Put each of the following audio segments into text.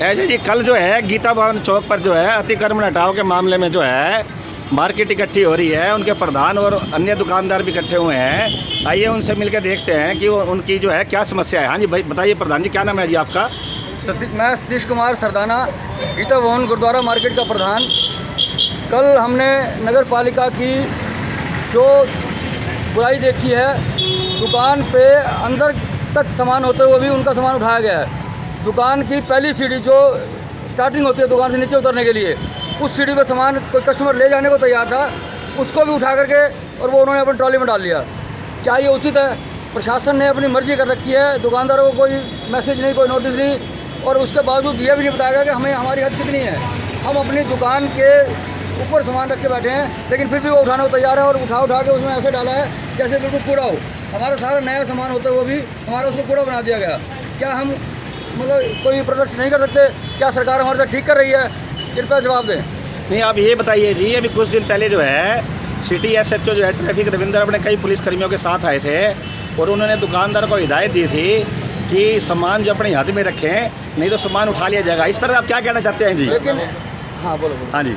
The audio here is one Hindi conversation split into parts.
ऐसे जी कल जो है गीता भवन चौक पर जो है अतिक्रमण हटाओ के मामले में जो है मार्केट इकट्ठी हो रही है। उनके प्रधान और अन्य दुकानदार भी इकट्ठे हुए हैं। आइए उनसे मिलकर देखते हैं कि उनकी जो है क्या समस्या है। हाँ जी भाई बताइए प्रधान जी, क्या नाम है जी आपका? मैं सतीश कुमार सरदाना, गीता भवन गुरुद्वारा मार्केट का प्रधान। कल हमने नगर पालिका की जो बुराई देखी है, दुकान पे अंदर तक सामान होते हुए भी उनका सामान उठाया गया है। दुकान की पहली सीढ़ी जो स्टार्टिंग होती है दुकान से नीचे उतरने के लिए, उस सीढ़ी पर सामान कोई कस्टमर ले जाने को तैयार था, उसको भी उठा करके और वो उन्होंने अपनी ट्रॉली में डाल लिया। क्या ये उचित है? प्रशासन ने अपनी मर्जी कर रखी है, दुकानदारों को कोई मैसेज नहीं, कोई नोटिस नहीं, और उसके बावजूद ये भी नहीं बताया गया कि हमें हमारी हद कितनी है। हम अपनी दुकान के ऊपर सामान रख के बैठे हैं, लेकिन फिर भी वो उठाने को तैयार है और उठा के उसमें ऐसे डाला है जैसे बिल्कुल कूड़ा हो। हमारा सारा नया सामान होते हुए भी हमारा उसको कूड़ा बना दिया गया। क्या हम मतलब कोई प्रोडक्ट नहीं कर सकते? क्या सरकार हमारे साथ ठीक कर रही है? कृपया जवाब दें। नहीं, आप ये बताइए जी, अभी कुछ दिन पहले जो है सिटी SHO जो है ट्रैफिक रविंदर अपने कई पुलिसकर्मियों के साथ आए थे और उन्होंने दुकानदार को हिदायत दी थी कि सामान जो अपने हाथ में रखें, नहीं तो सामान उठा लिया जाएगा। इस पर आप क्या कहना चाहते हैं जी? लेकिन हाँ बोलो। हाँ जी,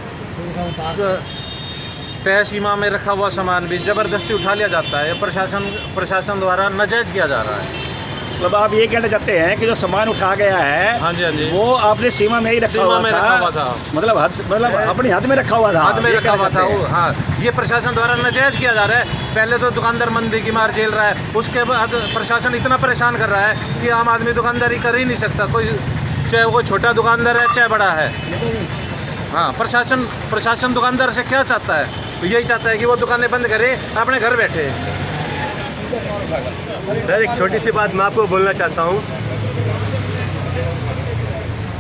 तय सीमा में रखा हुआ सामान भी ज़बरदस्ती उठा लिया जाता है। प्रशासन द्वारा नाजायज़ किया जा रहा है। मतलब आप ये कहना चाहते हैं कि जो सामान उठा गया है, हाँ जी, हाँ जी, वो आपने सीमा में ही रखा हुआ था। मतलब अपने हाथ में रखा हुआ था। हाथ में रखा हुआ था वो। हाँ, ये प्रशासन द्वारा नाजायज़ किया जा रहा है। पहले तो दुकानदार मंदी की मार झेल रहा है, उसके बाद प्रशासन इतना परेशान कर रहा है कि आम आदमी दुकानदारी कर ही नहीं सकता, कोई चाहे वो छोटा दुकानदार है चाहे बड़ा है। हाँ, प्रशासन दुकानदार से क्या चाहता है? यही चाहता है कि वो दुकानें बंद करे, अपने घर बैठे। सर, एक छोटी सी बात मैं आपको बोलना चाहता हूँ।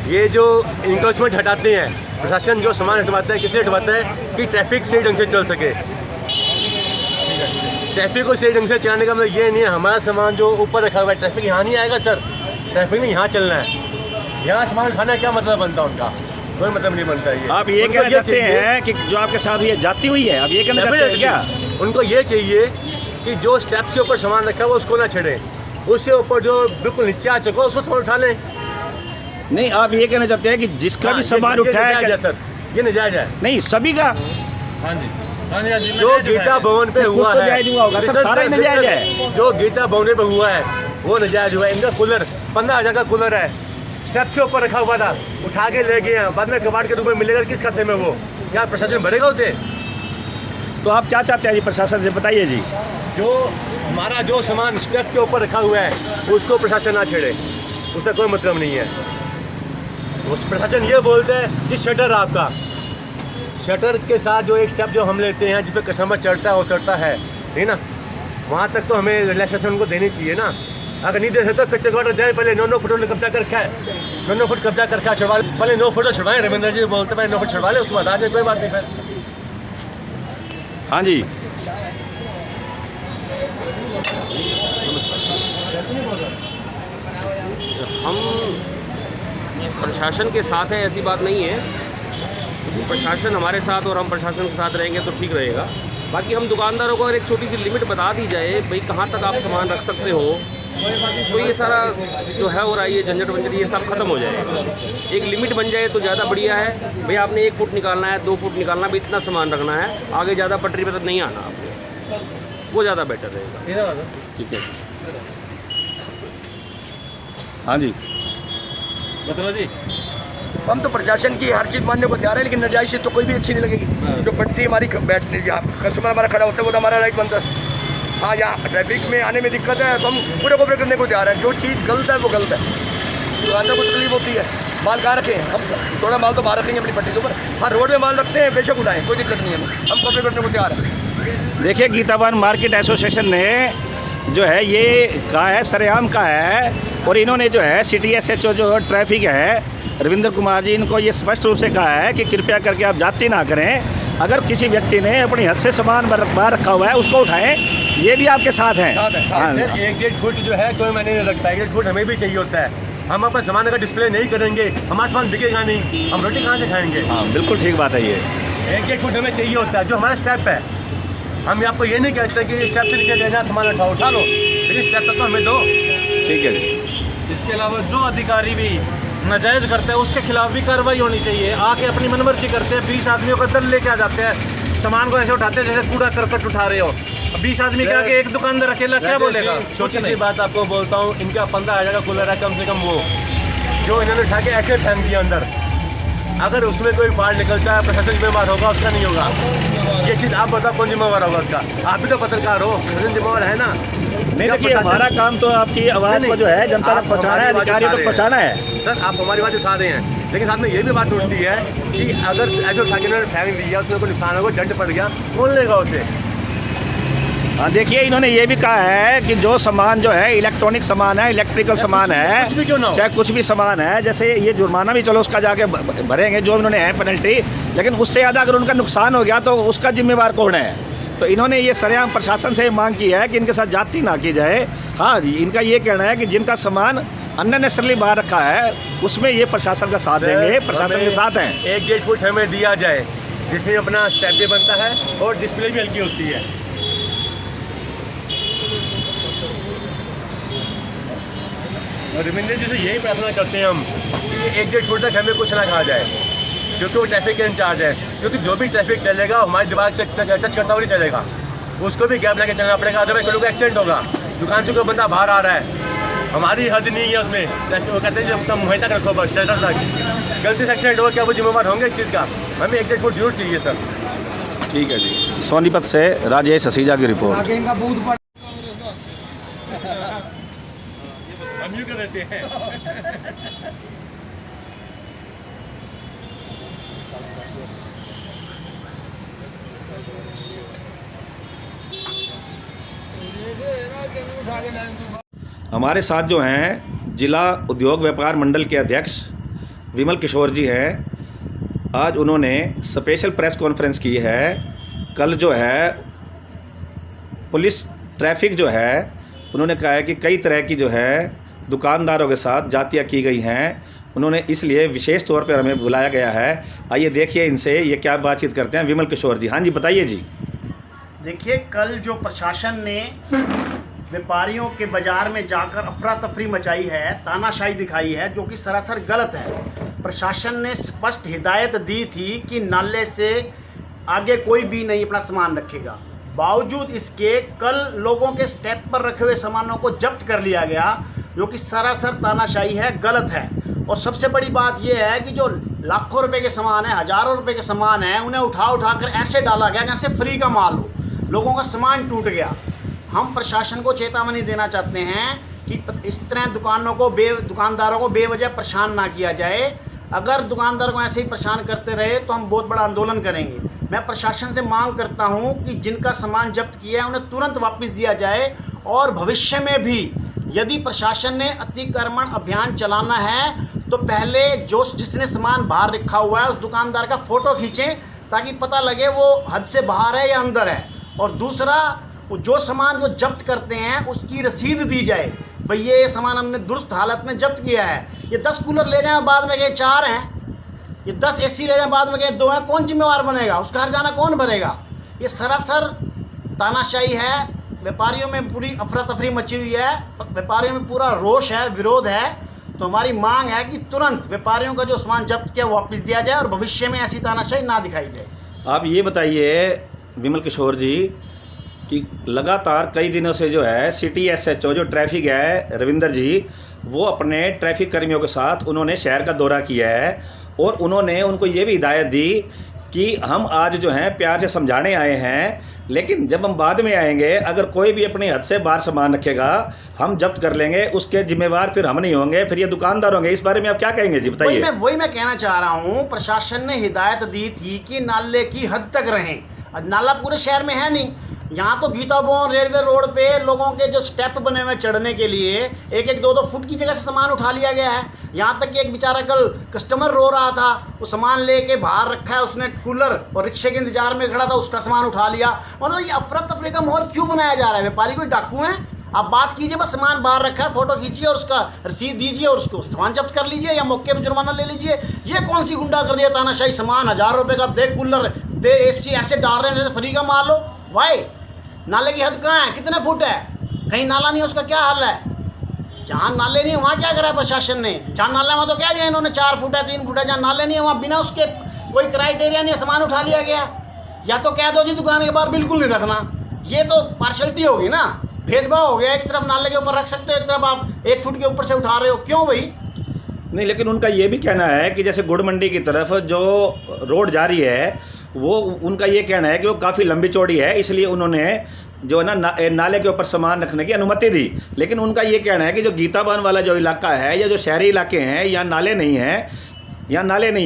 ये जो इंक्रोचमेंट हटाते हैं, प्रशासन जो सामान हटवाता है, किसे हटवाता है कि ट्रैफिक सही ढंग से चल सके। ट्रैफिक को सही ढंग से चलाने का मतलब ये नहीं है हमारा सामान जो ऊपर रखा हुआ है, ट्रैफिक यहाँ नहीं आएगा सर। ट्रैफिक ने यहाँ चलना है, यहाँ सामान उठाना क्या मतलब बनता है उनका? कोई मतलब नहीं बनता है। आप ये कहना चाहते हैं कि जो आपके साथ ये जाती हुई है, अब ये कहना चाहते हैं क्या? उनको ये चाहिए कि जो स्टेप्स के ऊपर सामान रखा है वो उसको ना छेड़े, उससे ऊपर जो बिल्कुल नीचे आ चुका है उसको सामान उठा लें। नहीं, आप ये कहना चाहते हैं कि जिसका भी सामान उठाया सर, ये नजायज है। नहीं, सभी का। हाँ जी, हाँ जी, हाँ जी, जो गीता भवन पे हुआ है, सारा नजायज है। जो गीता भवन पे हुआ है वो नजायज हुआ है। इनका कूलर 15,000 का कूलर है, स्टेप्स के ऊपर रखा हुआ था, उठा के ले गए हैं, बाद में कबाड़ के रूप में मिलेगा किस खाते में? वो क्या प्रशासन भरेगा उसे? तो आप क्या चाहते हैं जी प्रशासन से, बताइए जी? जो हमारा जो सामान स्टेप के ऊपर रखा हुआ है उसको प्रशासन ना छेड़े, उसका कोई मतलब नहीं है। उस प्रशासन ये बोलते हैं कि शटर आपका, शटर के साथ जो एक स्टेप जो हम लेते हैं जिस पर कस्टमर चढ़ता है उतरता है, ठीक ना, वहाँ तक तो हमें रिलैक्सेशन उनको देनी चाहिए ना। अगर नहीं दे सकते तो कच्चे क्वार्टर जाए, पहले 9 फुट कब्जा कर रखा है, 9 फुट कब्जा कर रखा छुड़वा, पहले 9 फुट छुड़वाएं। रविंद्र जी बोलते पहले 9 फुट छुड़वा ले, उसके बाद आ जाए, कोई बात नहीं। फिर हाँ जी, हम प्रशासन के साथ हैं, ऐसी बात नहीं है। प्रशासन हमारे साथ और हम प्रशासन के साथ रहेंगे तो ठीक रहेगा। बाकी हम दुकानदारों को अगर एक छोटी सी लिमिट बता दी जाए, भाई कहाँ तक आप सामान रख सकते हो, तो ये सारा जो है हो रहा है, ये झंझट वंझट ये सब खत्म हो जाएगा। एक लिमिट बन जाए तो ज़्यादा बढ़िया है। भाई आपने 1 फुट निकालना है, 2 फुट निकालना है, इतना सामान रखना है, आगे ज़्यादा पटरी पर तक नहीं आना आपको, वो ज़्यादा बेटर रहेगा। ठीक है, हाँ जी, बताओ जी। हम तो प्रशासन की हर चीज़ मानने को तैयार है, लेकिन नजायज से तो कोई भी अच्छी नहीं लगेगी। जो पट्टी हमारी बैठने, यहाँ कस्टमर हमारा खड़ा होता है वो तो हमारा राइट बनता है। हाँ, यहाँ ट्रैफिक में आने में दिक्कत है तो हम पूरे कोऑपरेट करने को तैयार है। जो चीज़ गलत है वो गलत है, दुकानदार को तकलीफ होती है। माल कहाँ रखें हम? थोड़ा माल तो बाहर रखेंगे अपनी पट्टी के ऊपर। हाँ, रोड में माल रखते हैं, बेशक उठाएं, कोई दिक्कत नहीं है, हम कोऑपरेट करने को तैयार है। देखिए गीता भवन मार्केट एसोसिएशन ने जो है ये कहा है, सरेआम का है, और इन्होंने जो है सिटी SHO जो ट्रैफिक है रविंद्र कुमार जी, इनको ये स्पष्ट रूप से कहा है कि कृपया करके आप जाति ना करें। अगर किसी व्यक्ति ने अपनी हद से सामान बाहर रखा हुआ है उसको उठाएं, ये भी आपके साथ हैं। हाँ, 1-1.5 फुट जो है कोई मैंने नहीं रखता है, 1 फुट हमें भी चाहिए होता है। हम अपना सामान अगर डिस्प्ले नहीं करेंगे, हमारा सामान बिकेगा नहीं, हम रोटी कहाँ से खाएंगे? हाँ, बिल्कुल ठीक बात है। ये 1-1 फुट हमें चाहिए होता है, जो हमारा स्टेप है। हम आपको ये नहीं कहते कि स्टेप से निकल जाए, सामान उठा लो, लेकिन स्टेप तक तो हमें दो। ठीक है जी। इसके अलावा जो अधिकारी भी नाजायज़ करते हैं उसके खिलाफ भी कार्रवाई होनी चाहिए। आके अपनी मनमर्जी करते हैं, 20 आदमियों का दल लेके आ जाते हैं, सामान को ऐसे उठाते हैं जैसे कूड़ा करकट उठा रहे हो। 20 आदमी के आगे एक दुकानदार अकेला क्या बोलेगा? छोटी सी बात आपको बोलता हूँ, इनका 15,000 का कूलर है कम से कम, वो जो इन्होंने उठा के ऐसे फेंक दिया अंदर। अगर उसमें कोई फाल्ट निकलता है, प्रशासन जिम्मेवार होगा उसका? नहीं होगा। ये चीज़ आप बताओ कौन जिम्मेवार होगा उसका? आप भी तो पत्रकार हो, प्रशासन जिम्मेवार है ना। नहीं, देखिए हमारा काम तो आपकी आवाज़ को जो है जनता तक पहुँचाना है, अधिकारी तक पहुँचाना है। सर आप हमारी बात उठा रहे हैं, लेकिन साथ में ये भी बात उठती है कि अगर ऐसे उठा के इन्होंने फेंक दिया, उसमें कोई नुकसान होगा, दंड पड़ गया, कौन लेगा उसे? हाँ, देखिए इन्होंने ये भी कहा है कि जो सामान जो है इलेक्ट्रॉनिक सामान है, इलेक्ट्रिकल सामान है, कुछ भी क्यों ना हो, चाहे कुछ भी सामान है, जैसे ये जुर्माना भी चलो उसका जाके भरेंगे जो इन्होंने है पेनल्टी, लेकिन उससे ज़्यादा अगर उनका नुकसान हो गया तो उसका जिम्मेवार कौन है? तो इन्होंने ये सरेआम प्रशासन से मांग की है कि इनके साथ जाति ना की जाए। हाँ जी, इनका ये कहना है कि जिनका सामान अननेसेसरली बाहर रखा है उसमें ये प्रशासन का साथ देंगे, प्रशासन के साथ हैं। 1-1.5 फुट हमें दिया जाए जिसमें अपना स्टैप भी बनता है और डिस्प्ले भी हल्की होती है। और रविंद्र जी से यही प्रार्थना करते हैं हम कि 1-1.5 फुट तक हमें कुछ ना कहा जाए, क्योंकि वो ट्रैफिक के इंचार्ज है। क्योंकि जो भी ट्रैफिक चलेगा हमारे दिमाग से टच करता हुआ नहीं चलेगा, उसको भी गैप लेके चलना पड़ेगा, अदरवाइज कोई एक्सीडेंट होगा। दुकान से कोई बंदा बाहर आ रहा है, हमारी हद नहीं है उसमें, ट्रैफिक वो कहते हैं जब तक मुहैया तक रखो, बस शटर तक। गलती से एक्सीडेंट होगा, क्या वो जिम्मेवार होंगे इस चीज़ का? हमें 1-1.5 फुट जरूर चाहिए सर। ठीक है जी। सोनीपत से राजेश हसीजा की रिपोर्ट। हम यूँ कर देते हैं। हमारे साथ जो हैं जिला उद्योग व्यापार मंडल के अध्यक्ष विमल किशोर जी हैं। आज उन्होंने स्पेशल प्रेस कॉन्फ्रेंस की है। कल जो है पुलिस ट्रैफिक जो है उन्होंने कहा है कि कई तरह की जो है दुकानदारों के साथ जातियाँ की गई हैं, उन्होंने इसलिए विशेष तौर पर हमें बुलाया गया है। आइए देखिए इनसे ये क्या बातचीत करते हैं। विमल किशोर जी, हाँ जी बताइए जी। देखिए, कल जो प्रशासन ने व्यापारियों के बाज़ार में जाकर अफरा तफरी मचाई है, तानाशाही दिखाई है, जो कि सरासर गलत है। प्रशासन ने स्पष्ट हिदायत दी थी कि नाले से आगे कोई भी नहीं अपना सामान रखेगा। बावजूद इसके कल लोगों के स्टेप पर रखे हुए सामानों को जब्त कर लिया गया, जो कि सरासर तानाशाही है, गलत है। और सबसे बड़ी बात यह है कि जो लाखों रुपए के सामान है, हज़ारों रुपए के सामान है, उन्हें उठा कर ऐसे डाला गया जैसे फ्री का माल हो, लोगों का सामान टूट गया। हम प्रशासन को चेतावनी देना चाहते हैं कि इस तरह दुकानदारों को बेवजह परेशान ना किया जाए। अगर दुकानदार को ऐसे ही परेशान करते रहे तो हम बहुत बड़ा आंदोलन करेंगे। मैं प्रशासन से मांग करता हूं कि जिनका सामान जब्त किया है उन्हें तुरंत वापस दिया जाए, और भविष्य में भी यदि प्रशासन ने अतिक्रमण अभियान चलाना है तो पहले जिसने सामान बाहर रखा हुआ है उस दुकानदार का फ़ोटो खींचें, ताकि पता लगे वो हद से बाहर है या अंदर है। और दूसरा, जो सामान जो जब्त करते हैं उसकी रसीद दी जाए, भाई ये सामान हमने दुरुस्त हालत में जब्त किया है। ये 10 कूलर ले जाएं बाद में कहे 4 हैं, ये 10 AC ले जाएं बाद में कहे 2 हैं, कौन जिम्मेवार बनेगा? उसका हर्जाना कौन भरेगा? ये सरासर तानाशाही है। व्यापारियों में पूरी अफरा तफरी मची हुई है, व्यापारियों में पूरा रोष है, विरोध है। तो हमारी मांग है कि तुरंत व्यापारियों का जो सामान जब्त किया वो वापस दिया जाए और भविष्य में ऐसी तानाशाही ना दिखाई दे। आप ये बताइए विमल किशोर जी कि लगातार कई दिनों से जो है सिटी SHO जो ट्रैफिक है रविंदर जी, वो अपने ट्रैफिक कर्मियों के साथ उन्होंने शहर का दौरा किया है और उन्होंने उनको ये भी हिदायत दी कि हम आज जो हैं प्यार से समझाने आए हैं, लेकिन जब हम बाद में आएंगे अगर कोई भी अपनी हद से बाहर सामान रखेगा हम जब्त कर लेंगे, उसके जिम्मेवार फिर हम नहीं होंगे, फिर ये दुकानदार होंगे। इस बारे में आप क्या कहेंगे जी, बताइए। वही मैं कहना चाह रहा हूँ। प्रशासन ने हिदायत दी थी कि नाले की हद तक रहें। अब नाला पूरे शहर में है नहीं। यहाँ तो गीता भवन रेलवे रोड पे लोगों के जो स्टेप बने हुए चढ़ने के लिए 1-1, 2-2 फुट की जगह से सामान उठा लिया गया है। यहाँ तक कि एक बेचारा कल कस्टमर रो रहा था, वो सामान लेके बाहर रखा है, उसने कूलर और रिक्शे के इंतजार में खड़ा था, उसका सामान उठा लिया। मतलब ये अफरा तफरी का माहौल क्यों बनाया जा रहा है? व्यापारी कोई डाकू हैं? आप बात कीजिए, बस सामान बाहर रखा है, फ़ोटो खींचिए और उसका रसीद दीजिए और उसको सामान जब्त कर लीजिए या मौके पर जुर्माना ले लीजिए। ये कौन सी गुंडा कर दिया तानाशाही? सामान 1000 रुपये का दे, कूलर दे, AC ऐसे डाल रहे हैं जैसे फ्री का माल हो। वाई नाले की हद कहाँ है? कितने फुट है? कहीं नाला नहीं है, उसका क्या हाल है? जहाँ नाले नहीं है वहाँ क्या करा है प्रशासन ने? जहाँ नाला वहाँ तो क्या दिया इन्होंने, 4 फुट है 3 फुट है। जहाँ नाले नहीं है वहाँ बिना उसके कोई क्राइटेरिया नहीं, सामान उठा लिया गया। या तो कह दो जी दुकान के बाहर बिल्कुल नहीं रखना, ये तो पार्शलिटी होगी ना, भेदभाव हो गया। एक तरफ नाले के ऊपर रख सकते हो, एक तरफ आप 1 फुट के ऊपर से उठा रहे हो, क्यों भाई? नहीं, लेकिन उनका ये भी कहना है कि जैसे गुड़ मंडी की तरफ जो रोड जा रही है वो उनका ये कहना है कि वो काफ़ी लंबी चौड़ी है, इसलिए उन्होंने जो है ना नाले के ऊपर सामान रखने की अनुमति दी। लेकिन उनका ये कहना है कि जो गीताबान वाला जो इलाका है या जो शहरी इलाके हैं यहाँ नाले नहीं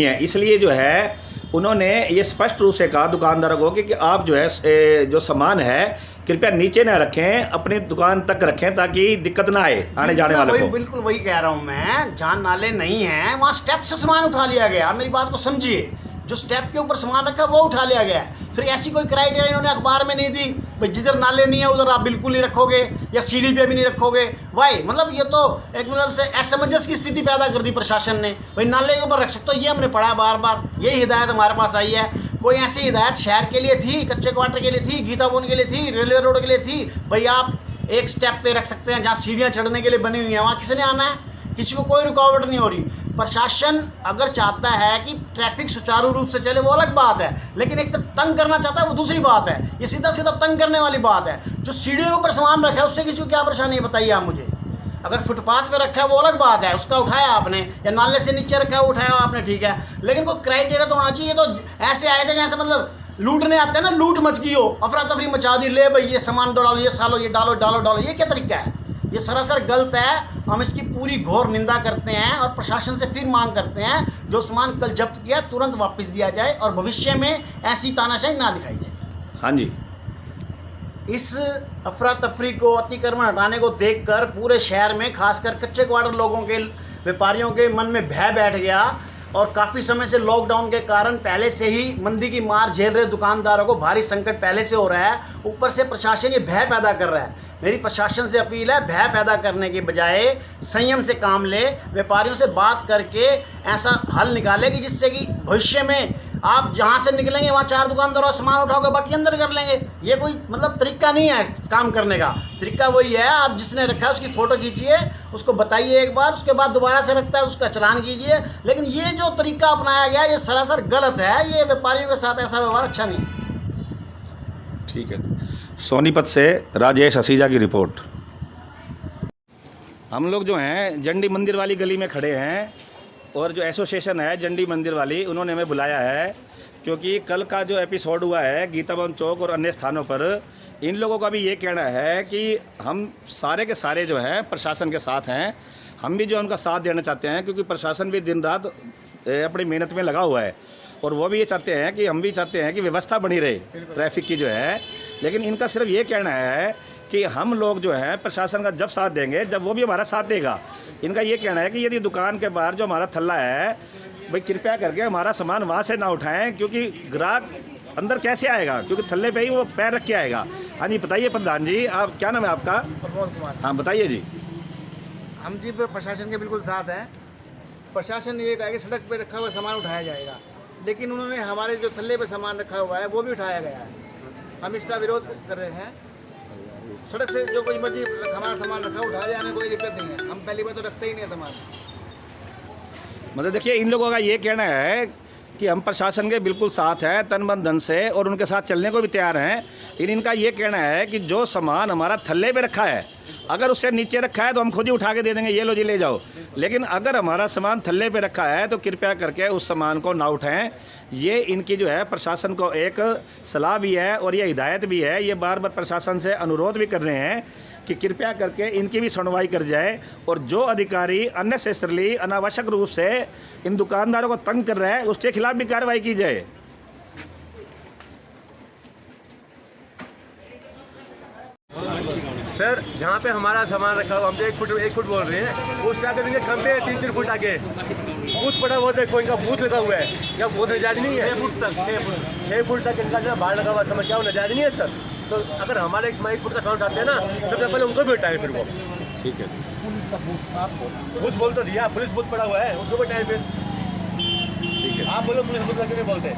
हैं, इसलिए जो है उन्होंने ये स्पष्ट रूप से कहा दुकानदारों को कि आप जो है जो सामान है कृपया नीचे ना रखें, अपनी दुकान तक रखें ताकि दिक्कत ना आए आने जाने वालों को। बिल्कुल वही कह रहा हूँ मैं, जहाँ नाले नहीं हैं वहाँ स्टेप से सामान उठा लिया गया। मेरी बात को समझिए, जो स्टेप के ऊपर सामान रखा वो उठा लिया गया है। फिर ऐसी कोई क्राइटेरिया इन्होंने अखबार में नहीं दी भाई जिधर नाले नहीं है उधर आप बिल्कुल नहीं रखोगे या सीढ़ी पे भी नहीं रखोगे। वाई मतलब ये तो एक मतलब से असमंजस की स्थिति पैदा कर दी प्रशासन ने। भाई नाले के ऊपर रख सकते हो, ये हमने पढ़ा बार बार, यही हिदायत हमारे पास आई है। कोई ऐसी हिदायत शहर के लिए थी, कच्चे क्वार्टर के लिए थी, गीताबोन के लिए थी, रेलवे रोड के लिए थी, भाई आप एक स्टेप पे रख सकते हैं जहाँ सीढ़ियाँ चढ़ने के लिए बनी हुई हैं, वहाँ किसने आना है? किसी को कोई रुकावट नहीं हो रही। प्रशासन अगर चाहता है कि ट्रैफिक सुचारू रूप से चले वो अलग बात है, लेकिन एक तो तंग करना चाहता है वो दूसरी बात है। ये सीधा सीधा तंग करने वाली बात है। जो सीढ़ियों के ऊपर सामान रखा है उससे किसी को क्या परेशानी है बताइए आप मुझे। अगर फुटपाथ पे रखा है वो अलग बात है, उसका उठाया आपने, या नाले से नीचे रखा है वो उठाया आपने, ठीक है, लेकिन कोई क्राइटेरिया तो होना चाहिए। तो ऐसे आए थे जैसे मतलब लूटने आते हैं ना, लूट मच गई हो, अफरा तफरी मचा दी, ले भाई ये सामान डालो, ये सालो, ये डालो डालो डालो, ये क्या तरीका है? ये सरासर गलत है। हम इसकी पूरी घोर निंदा करते हैं और प्रशासन से फिर मांग करते हैं जो सामान कल जब्त किया तुरंत वापस दिया जाए और भविष्य में ऐसी तानाशाही ना दिखाई जाए। हाँ जी, इस अफरा तफरी को, अतिक्रमण हटाने को देखकर पूरे शहर में खासकर कच्चे क्वार्टर लोगों के, व्यापारियों के मन में भय बैठ गया और काफ़ी समय से लॉकडाउन के कारण पहले से ही मंदी की मार झेल रहे दुकानदारों को भारी संकट पहले से हो रहा है। ऊपर से प्रशासन ये भय पैदा कर रहा है। मेरी प्रशासन से अपील है, भय पैदा करने के बजाय संयम से काम ले, व्यापारियों से बात करके ऐसा हल निकाले कि जिससे कि भविष्य में आप जहाँ से निकलेंगे वहाँ 4 दुकानदारों सामान उठाओगे, बाकी अंदर कर लेंगे। ये कोई मतलब तरीका नहीं है काम करने का। तरीका वही है, आप जिसने रखा है उसकी फ़ोटो खींचिए, उसको बताइए एक बार, उसके बाद दोबारा से रखता है उसका चालान कीजिए। लेकिन ये जो तरीका अपनाया गया ये सरासर गलत है। ये व्यापारियों के साथ ऐसा व्यवहार अच्छा नहीं है। ठीक है। सोनीपत से राजेश हसीजा की रिपोर्ट। हम लोग जो हैं जंडी मंदिर वाली गली में खड़े हैं और जो एसोसिएशन है जंडी मंदिर वाली, उन्होंने हमें बुलाया है क्योंकि कल का जो एपिसोड हुआ है गीताबन चौक और अन्य स्थानों पर, इन लोगों का भी ये कहना है कि हम सारे के सारे जो हैं प्रशासन के साथ हैं। हम भी जो उनका साथ देना चाहते हैं क्योंकि प्रशासन भी दिन रात अपनी मेहनत में लगा हुआ है और वो भी ये चाहते हैं कि हम भी चाहते हैं कि व्यवस्था बनी रहे ट्रैफिक की जो है। लेकिन इनका सिर्फ ये कहना है कि हम लोग जो है प्रशासन का जब साथ देंगे जब वो भी हमारा साथ देगा। इनका ये कहना है कि यदि दुकान के बाहर जो हमारा थल्ला है भाई कृपया करके हमारा सामान वहाँ से ना उठाएं क्योंकि ग्राहक अंदर कैसे आएगा, क्योंकि थल्ले पे ही वो पैर रख के आएगा। हाँ जी, बताइए प्रधान जी, आप क्या नाम है आपका? प्रमोद कुमार। हाँ बताइए जी। हम जी प्रशासन के बिल्कुल साथ हैं। प्रशासन ये कहा कि सड़क पे रखा हुआ सामान उठाया जाएगा, लेकिन उन्होंने हमारे जो थल्ले पे सामान रखा हुआ है वो भी उठाया गया है। हम इसका विरोध कर रहे हैं। सड़क से जो कोई मर्जी हमारा सामान रखा उठा जाए, हमें कोई दिक्कत नहीं है। हम पहली बार तो रखते ही नहीं है सामान। मतलब देखिए, इन लोगों का ये कहना है कि हम प्रशासन के बिल्कुल साथ हैं तन मन धन से और उनके साथ चलने को भी तैयार हैं। लेकिन इनका ये कहना है कि जो सामान हमारा थल्ले पे रखा है अगर उससे नीचे रखा है तो हम खुद ही उठा के दे देंगे, ये लो जी ले जाओ। लेकिन अगर हमारा सामान थल्ले पे रखा है तो कृपया करके उस सामान को ना उठाएं। ये इनकी जो है प्रशासन को एक सलाह भी है और ये हिदायत भी है। ये बार बार प्रशासन से अनुरोध भी कर रहे हैं कि कृपया करके इनकी भी सुनवाई कर जाए और जो अधिकारी अननेसेसरली अनावश्यक रूप से इन दुकानदारों को तंग कर रहे हैं उसके खिलाफ भी कार्रवाई की जाए। सर, जहाँ पे हमारा सामान रखा हुआ, हम तो 1 फुट बोल रहे हैं, उससे आगे देखिए खंभे 3-4 फुट आगे बूथ पड़ा हुआ, देखो इनका बूथ लगा हुआ है। क्या बूथ नजायज नहीं है? 6 फुट तक इनका जो बाहर लगा हुआ समस्या वो नजायज नहीं है सर। तो अगर हमारे 1 फुट का साउंड उठाते हैं ना, सबसे पहले उनको भी उठाए फिर वो। ठीक है, बूथ बोल तो दिया, पुलिस बूथ पड़ा हुआ है, उसको भी उठाए फिर। ठीक है, आप बोलो पुलिस बूथ करके नहीं बोलते।